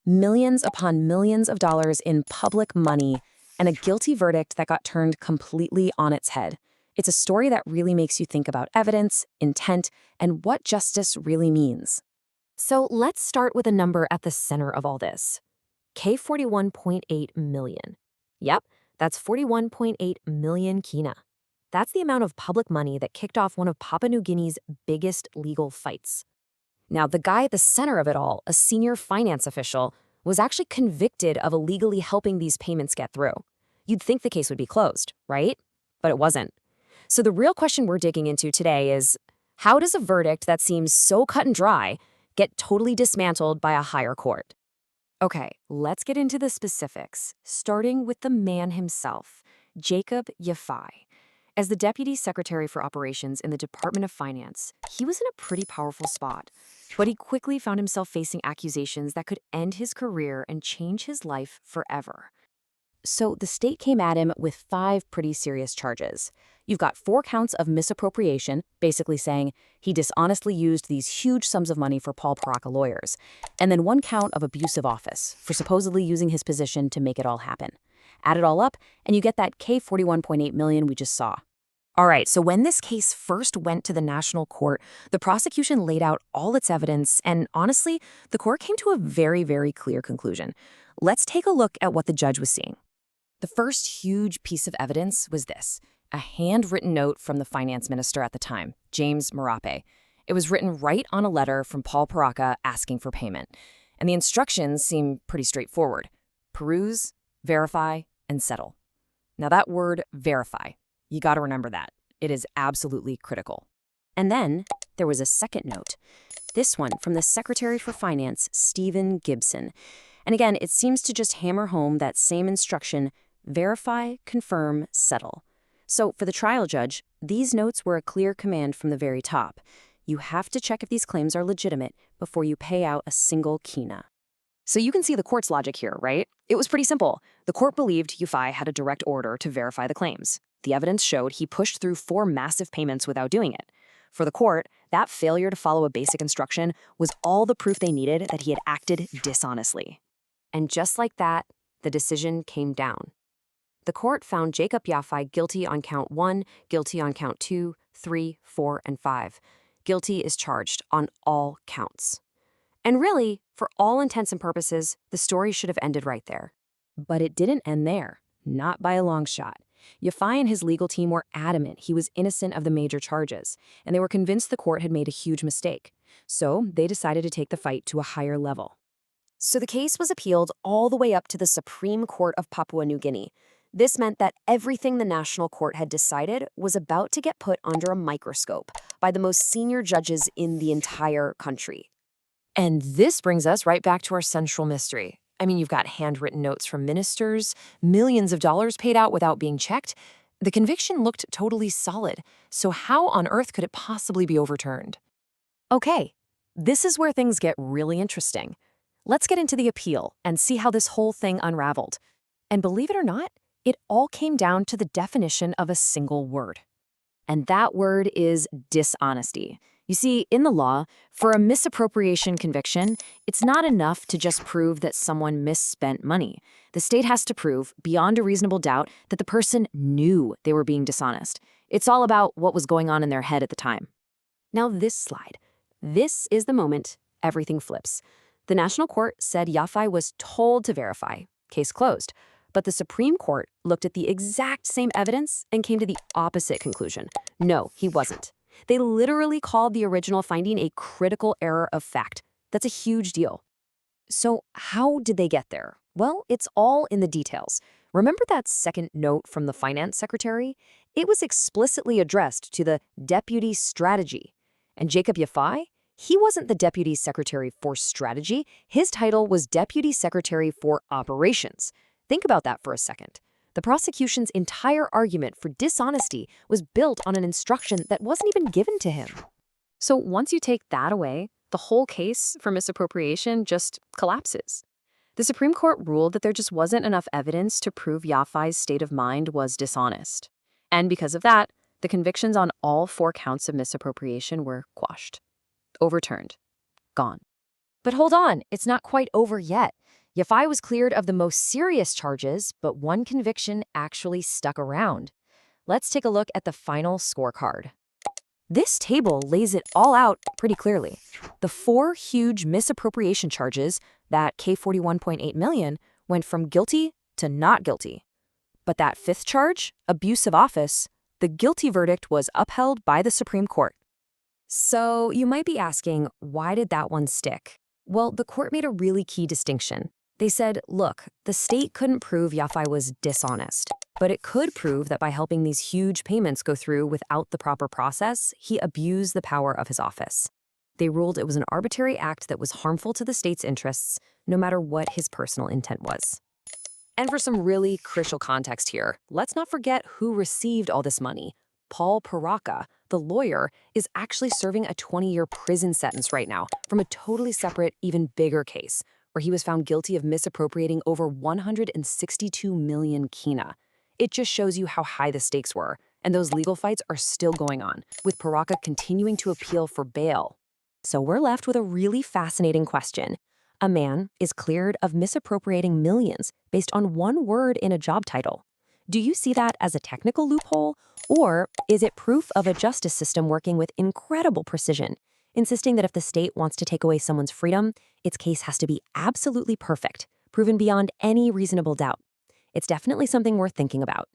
Millions upon millions of dollars in public money, and a guilty verdict that got turned completely on its head. It's a story that really makes you think about evidence, intent, and what justice really means. So let's start with a number at the center of all this. K41.8 million. Yep, that's 41.8 million kina. That's the amount of public money that kicked off one of Papua New Guinea's biggest legal fights. Now, the guy at the center of it all, a senior finance official, was actually convicted of illegally helping these payments get through. You'd think the case would be closed, right? But it wasn't. So the real question we're digging into today is, how does a verdict that seems so cut and dry get totally dismantled by a higher court? Okay, let's get into the specifics, starting with the man himself, Jacob Yafai. As the Deputy Secretary for Operations in the Department of Finance, he was in a pretty powerful spot. But he quickly found himself facing accusations that could end his career and change his life forever. So the state came at him with 5 pretty serious charges. You've got 4 counts of misappropriation, basically saying he dishonestly used these huge sums of money for Paul Paraka Lawyers, and then 1 count of abusive office for supposedly using his position to make it all happen. Add it all up, and you get that K41.8 million we just saw. All right, so when this case first went to the national court, the prosecution laid out all its evidence, and honestly, the court came to a very, very clear conclusion. Let's take a look at what the judge was seeing. The first huge piece of evidence was this, a handwritten note from the finance minister at the time, James Marape. It was written right on a letter from Paul Paraka asking for payment, and the instructions seem pretty straightforward. Peruse, verify, and settle. Now that word, verify, you got to remember that. It is absolutely critical. And then there was a second note. This one from the Secretary for Finance, Stephen Gibson. And again, it seems to just hammer home that same instruction, verify, confirm, settle. So for the trial judge, these notes were a clear command from the very top. You have to check if these claims are legitimate before you pay out a single kina. So you can see the court's logic here, right? It was pretty simple. The court believed Yafai had a direct order to verify the claims. The evidence showed he pushed through 4 massive payments without doing it. For the court, that failure to follow a basic instruction was all the proof they needed that he had acted dishonestly. And just like that, the decision came down. The court found Jacob Yafai guilty on count 1, guilty on count 2, 3, 4, and 5. Guilty is charged on all counts. And really, for all intents and purposes, the story should have ended right there. But it didn't end there, not by a long shot. Yafai and his legal team were adamant he was innocent of the major charges, and they were convinced the court had made a huge mistake. So they decided to take the fight to a higher level. So the case was appealed all the way up to the Supreme Court of Papua New Guinea. This meant that everything the national court had decided was about to get put under a microscope by the most senior judges in the entire country. And this brings us right back to our central mystery. I mean, you've got handwritten notes from ministers, millions of dollars paid out without being checked. The conviction looked totally solid, so how on earth could it possibly be overturned? Okay, this is where things get really interesting. Let's get into the appeal and see how this whole thing unraveled. And believe it or not, it all came down to the definition of a single word. And that word is dishonesty. You see, in the law, for a misappropriation conviction, it's not enough to just prove that someone misspent money. The state has to prove, beyond a reasonable doubt, that the person knew they were being dishonest. It's all about what was going on in their head at the time. Now this slide. This is the moment everything flips. The national court said Yafai was told to verify. Case closed. But the Supreme Court looked at the exact same evidence and came to the opposite conclusion. No, he wasn't. They literally called the original finding a critical error of fact. That's a huge deal. So how did they get there? Well, it's all in the details. Remember that second note from the finance secretary? It was explicitly addressed to the deputy strategy. And Jacob Yafai? He wasn't the deputy secretary for strategy. His title was deputy secretary for operations. Think about that for a second. The prosecution's entire argument for dishonesty was built on an instruction that wasn't even given to him. So once you take that away, the whole case for misappropriation just collapses. The Supreme Court ruled that there just wasn't enough evidence to prove Yafai's state of mind was dishonest. And because of that, the convictions on all 4 counts of misappropriation were quashed, overturned, gone. But hold on, it's not quite over yet. Yafai was cleared of the most serious charges, but one conviction actually stuck around. Let's take a look at the final scorecard. This table lays it all out pretty clearly. The 4 huge misappropriation charges, that K41.8 million, went from guilty to not guilty. But that 5th charge, abuse of office, the guilty verdict was upheld by the Supreme Court. So you might be asking, why did that one stick? Well, the court made a really key distinction. They said, look, the state couldn't prove Yafai was dishonest, but it could prove that by helping these huge payments go through without the proper process, he abused the power of his office. They ruled it was an arbitrary act that was harmful to the state's interests, no matter what his personal intent was. And for some really crucial context here, let's not forget who received all this money. Paul Paraka, the lawyer, is actually serving a 20-year prison sentence right now from a totally separate, even bigger case, where he was found guilty of misappropriating over 162 million kina. It just shows you how high the stakes were, and those legal fights are still going on, with Paraka continuing to appeal for bail. So we're left with a really fascinating question. A man is cleared of misappropriating millions based on one word in a job title. Do you see that as a technical loophole, or is it proof of a justice system working with incredible precision, insisting that if the state wants to take away someone's freedom, its case has to be absolutely perfect, proven beyond any reasonable doubt? It's definitely something worth thinking about.